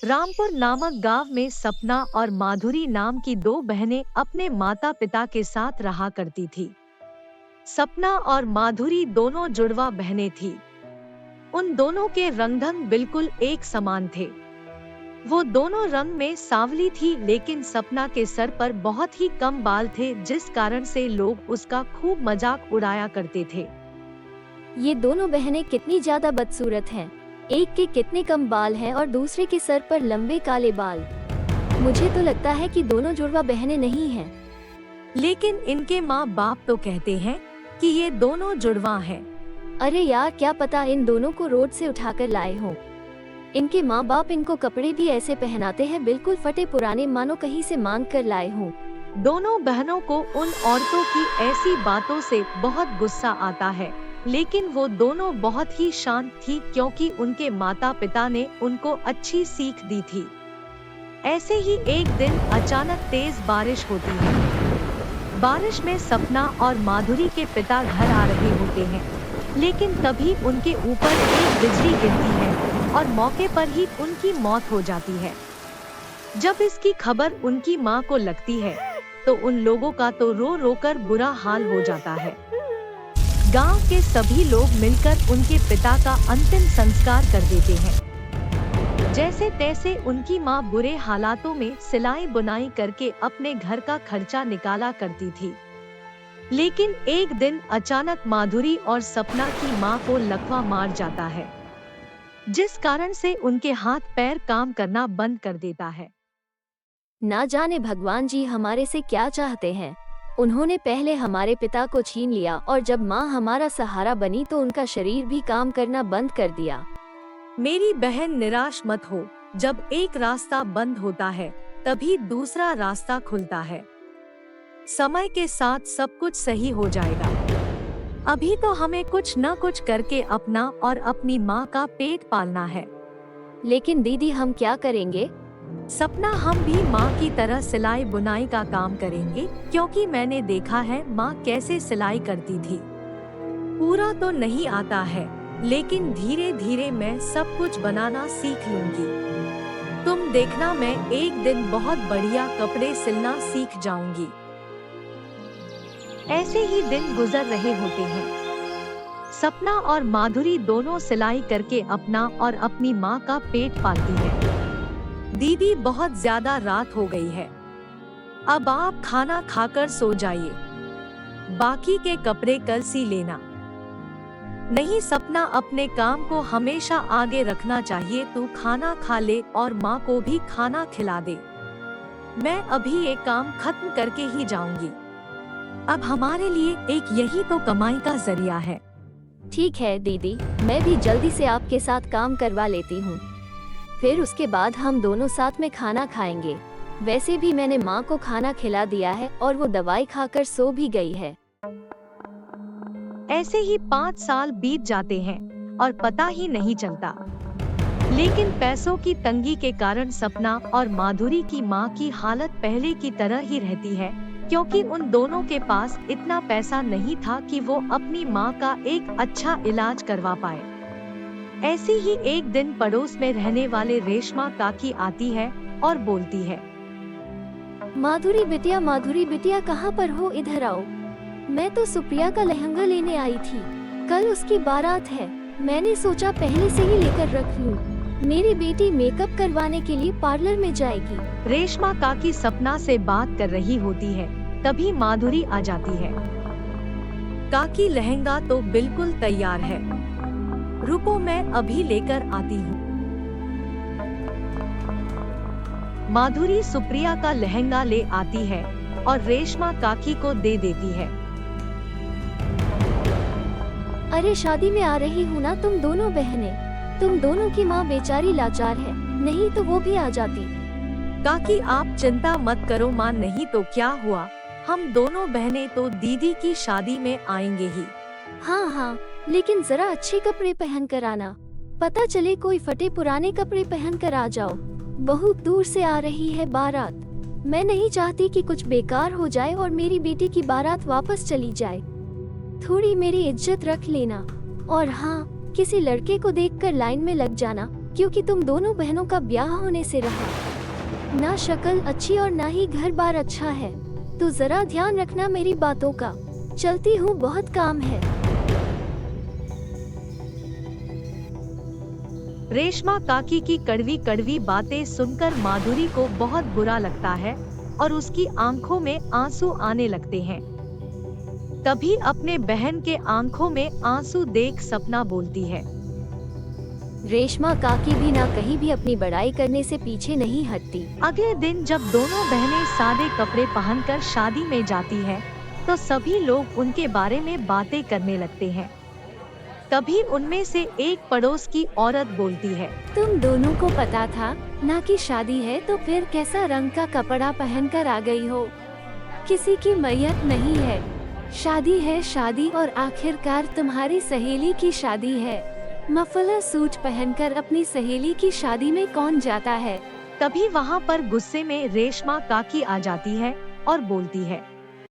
रामपुर नामक गांव में सपना और माधुरी नाम की दो बहनें अपने माता पिता के साथ रहा करती थी। सपना और माधुरी दोनों जुड़वा बहनें थीं। उन दोनों के रंग-ढंग बिल्कुल एक समान थे। वो दोनों रंग में सांवली थी, लेकिन सपना के सर पर बहुत ही कम बाल थे, जिस कारण से लोग उसका खूब मजाक उड़ाया करते थे। ये दोनों बहनें कितनी ज्यादा बदसूरत हैं। एक के कितने कम बाल हैं और दूसरे के सर पर लंबे काले बाल। मुझे तो लगता है कि दोनों जुड़वा बहनें नहीं हैं। लेकिन इनके माँ बाप तो कहते हैं कि ये दोनों जुड़वा हैं। अरे यार, क्या पता इन दोनों को रोड से उठाकर लाए हों। इनके माँ बाप इनको कपड़े भी ऐसे पहनाते हैं, बिल्कुल फटे पुराने, मानो कहीं से मांग कर लाए हों। दोनों बहनों को उन औरतों की ऐसी बातों से बहुत गुस्सा आता है, लेकिन वो दोनों बहुत ही शांत थी, क्योंकि उनके माता पिता ने उनको अच्छी सीख दी थी। ऐसे ही एक दिन अचानक तेज बारिश होती है। बारिश में सपना और माधुरी के पिता घर आ रहे होते हैं, लेकिन तभी उनके ऊपर एक बिजली गिरती है और मौके पर ही उनकी मौत हो जाती है। जब इसकी खबर उनकी माँ को लगती है, तो उन लोगों का तो रो रो कर बुरा हाल हो जाता है। गांव के सभी लोग मिलकर उनके पिता का अंतिम संस्कार कर देते हैं। जैसे तैसे उनकी माँ बुरे हालातों में सिलाई बुनाई करके अपने घर का खर्चा निकाला करती थी। लेकिन एक दिन अचानक माधुरी और सपना की माँ को लकवा मार जाता है, जिस कारण से उनके हाथ पैर काम करना बंद कर देता है। ना जाने भगवान जी हमारे से क्या चाहते हैं। उन्होंने पहले हमारे पिता को छीन लिया और जब माँ हमारा सहारा बनी तो उनका शरीर भी काम करना बंद कर दिया। मेरी बहन, निराश मत हो। जब एक रास्ता बंद होता है, तभी दूसरा रास्ता खुलता है। समय के साथ सब कुछ सही हो जाएगा। अभी तो हमें कुछ न कुछ करके अपना और अपनी माँ का पेट पालना है। लेकिन दीदी, हम क्या करेंगे? सपना, हम भी माँ की तरह सिलाई बुनाई का काम करेंगे, क्योंकि मैंने देखा है माँ कैसे सिलाई करती थी। पूरा तो नहीं आता है, लेकिन धीरे धीरे मैं सब कुछ बनाना सीख लूंगी। तुम देखना, मैं एक दिन बहुत बढ़िया कपड़े सिलना सीख जाऊंगी। ऐसे ही दिन गुजर रहे होते हैं। सपना और माधुरी दोनों सिलाई करके अपना और अपनी माँ का पेट पालती है। दीदी, बहुत ज्यादा रात हो गई है, अब आप खाना खाकर सो जाइए। बाकी के कपड़े कल सी लेना। नहीं सपना, अपने काम को हमेशा आगे रखना चाहिए। तू खाना खा ले और माँ को भी खाना खिला दे। मैं अभी ये काम खत्म करके ही जाऊंगी। अब हमारे लिए एक यही तो कमाई का जरिया है। ठीक है दीदी, मैं भी जल्दी से आपके साथ काम करवा लेती हूँ। फिर उसके बाद हम दोनों साथ में खाना खाएंगे। वैसे भी मैंने माँ को खाना खिला दिया है और वो दवाई खाकर सो भी गई है। ऐसे ही 5 साल बीत जाते हैं और पता ही नहीं चलता। लेकिन पैसों की तंगी के कारण सपना और माधुरी की माँ की हालत पहले की तरह ही रहती है, क्योंकि उन दोनों के पास इतना पैसा नहीं था कि वो अपनी माँ का एक अच्छा इलाज करवा पाए। ऐसी ही एक दिन पड़ोस में रहने वाले रेशमा काकी आती है और बोलती है, माधुरी बिटिया कहाँ पर हो? इधर आओ। मैं तो सुप्रिया का लहंगा लेने आई थी। कल उसकी बारात है। मैंने सोचा पहले से ही लेकर रख लूं। मेरी बेटी मेकअप करवाने के लिए पार्लर में जाएगी। रेशमा काकी सपना से बात कर रही होती है, तभी माधुरी आ जाती है। काकी, लहंगा तो बिल्कुल तैयार है, रुको मैं अभी लेकर आती हूँ। माधुरी सुप्रिया का लहंगा ले आती है और रेशमा काकी को दे देती है। अरे शादी में आ रही हूँ ना तुम दोनों बहनें। तुम दोनों की माँ बेचारी लाचार है, नहीं तो वो भी आ जाती। काकी, आप चिंता मत करो माँ, नहीं तो क्या हुआ, हम दोनों बहनें तो दीदी की शादी में आएंगे ही। हाँ, लेकिन जरा अच्छे कपड़े पहन कर आना। पता चले कोई फटे पुराने कपड़े पहन कर आ जाओ। बहुत दूर से आ रही है बारात। मैं नहीं चाहती कि कुछ बेकार हो जाए और मेरी बेटी की बारात वापस चली जाए। थोड़ी मेरी इज्जत रख लेना। और हाँ, किसी लड़के को देखकर लाइन में लग जाना, क्योंकि तुम दोनों बहनों का ब्याह होने से रहा। ना शक्ल अच्छी और ना ही घर बार अच्छा है। तो जरा ध्यान रखना मेरी बातों का। चलती हूँ, बहुत काम है। रेशमा काकी की कड़वी कड़वी बातें सुनकर माधुरी को बहुत बुरा लगता है और उसकी आंखों में आंसू आने लगते हैं। तभी अपने बहन के आंखों में आंसू देख सपना बोलती है। रेशमा काकी भी ना कहीं भी अपनी बड़ाई करने से पीछे नहीं हटती। अगले दिन जब दोनों बहनें सादे कपड़े पहनकर शादी में जाती है तो सभी लोग उनके बारे में बातें करने लगते हैं। तभी उनमें से एक पड़ोस की औरत बोलती है, तुम दोनों को पता था ना कि शादी है, तो फिर कैसा रंग का कपड़ा पहनकर आ गई हो? किसी की मैयत नहीं है, शादी है शादी, और आखिरकार तुम्हारी सहेली की शादी है। मफलर सूट पहनकर अपनी सहेली की शादी में कौन जाता है? तभी वहाँ पर गुस्से में रेशमा काकी आ जाती है और बोलती है,